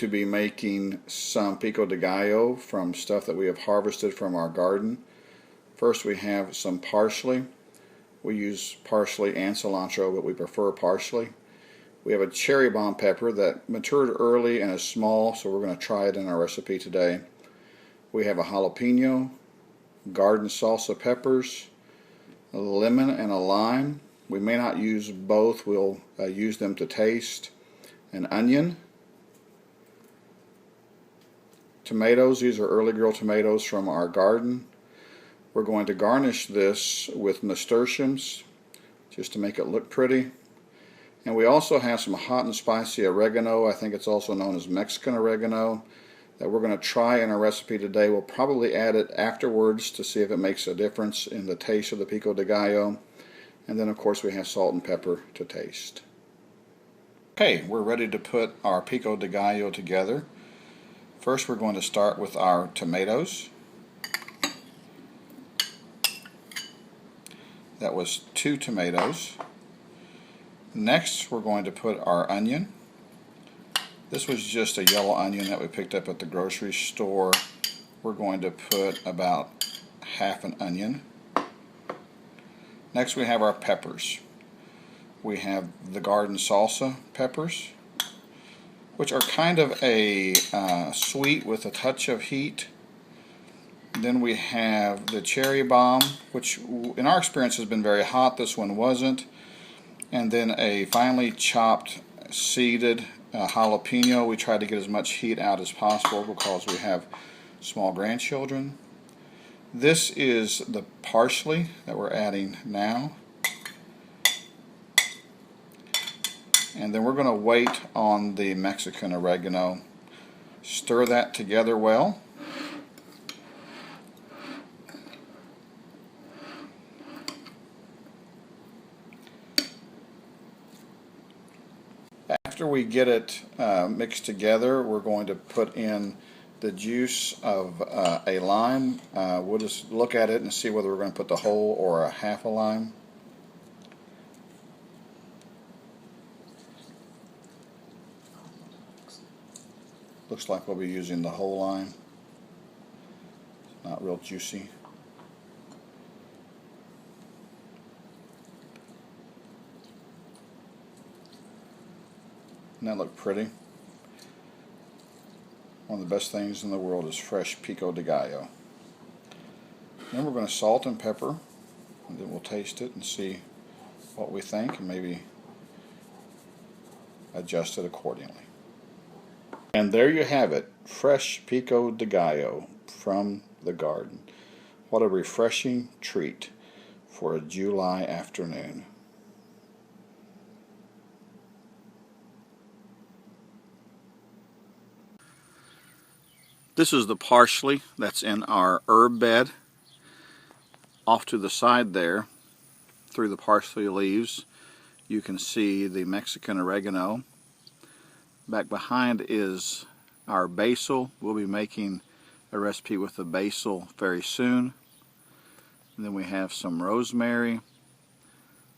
to be making some Pico de Gallo from stuff that we have harvested from our garden. First we have some parsley. We use parsley and cilantro, but we prefer parsley. We have a cherry bomb pepper that matured early and is small, so we're going to try it in our recipe today. We have a jalapeno, garden salsa peppers, a lemon and a lime. We may not use both, we'll use them to taste. An onion, tomatoes, these are early girl tomatoes from our garden. We're going to garnish this with nasturtiums just to make it look pretty. And we also have some hot and spicy oregano, I think it's also known as Mexican oregano, that we're going to try in our recipe today. We'll probably add it afterwards to see if it makes a difference in the taste of the Pico de Gallo. And then of course we have salt and pepper to taste. Okay, we're ready to put our Pico de Gallo together. First we're going to start with our tomatoes. That was 2 tomatoes. Next we're going to put our onion. This was just a yellow onion that we picked up at the grocery store. We're going to put about half an onion. Next we have our peppers. We have the garden salsa peppers, which are kind of a sweet with a touch of heat. Then we have the cherry bomb, which in our experience has been very hot. This one wasn't. And then a finely chopped seeded jalapeno. We tried to get as much heat out as possible because we have small grandchildren. This is the parsley that we're adding now. And then we're going to wait on the Mexican oregano. Stir that together well. After we get it mixed together, we're going to put in the juice of a lime. We'll just look at it and see whether we're going to put the whole or a half a lime. Looks like we'll be using the whole lime. It's not real juicy. Doesn't that look pretty? One of the best things in the world is fresh Pico de Gallo. Then we're going to salt and pepper, and then we'll taste it and see what we think and maybe adjust it accordingly. And there you have it, fresh Pico de Gallo from the garden. What a refreshing treat for a July afternoon. This is the parsley that's in our herb bed. Off to the side there, through the parsley leaves, you can see the Mexican oregano. Back behind is our basil. We'll be making a recipe with the basil very soon. And then we have some rosemary,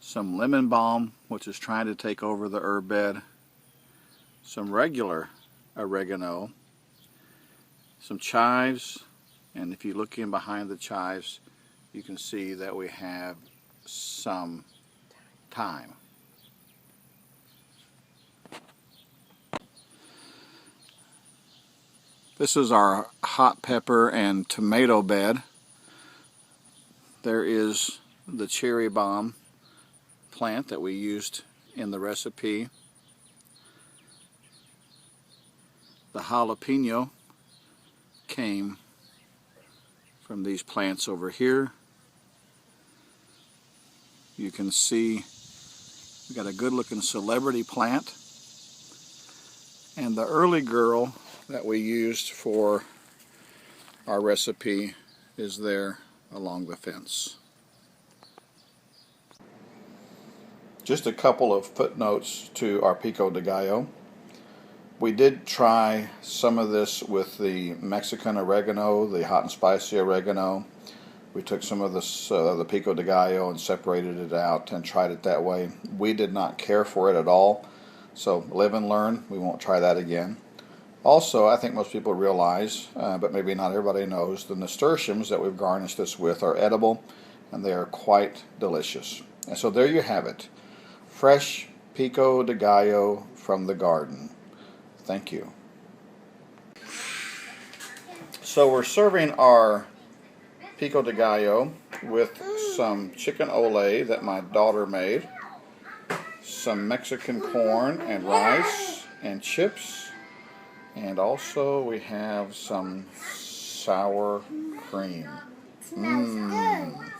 some lemon balm, which is trying to take over the herb bed, some regular oregano, some chives, and if you look in behind the chives, you can see that we have some thyme. This is our hot pepper and tomato bed. There is the cherry bomb plant that we used in the recipe. The jalapeno came from these plants over here. You can see we got a good looking celebrity plant, and the early girl that we used for our recipe is there along the fence. Just a couple of footnotes to our Pico de Gallo. We did try some of this with the Mexican oregano, the hot and spicy oregano. We took some of this, the Pico de Gallo, and separated it out and tried it that way. We did not care for it at all, so live and learn. We won't try that again. Also, I think most people realize, but maybe not everybody knows, the nasturtiums that we've garnished this with are edible, and they are quite delicious. And so there you have it. Fresh Pico de Gallo from the garden. Thank you. So we're serving our Pico de Gallo with some chicken ole that my daughter made, some Mexican corn and rice and chips, and also we have some sour cream. Mmm.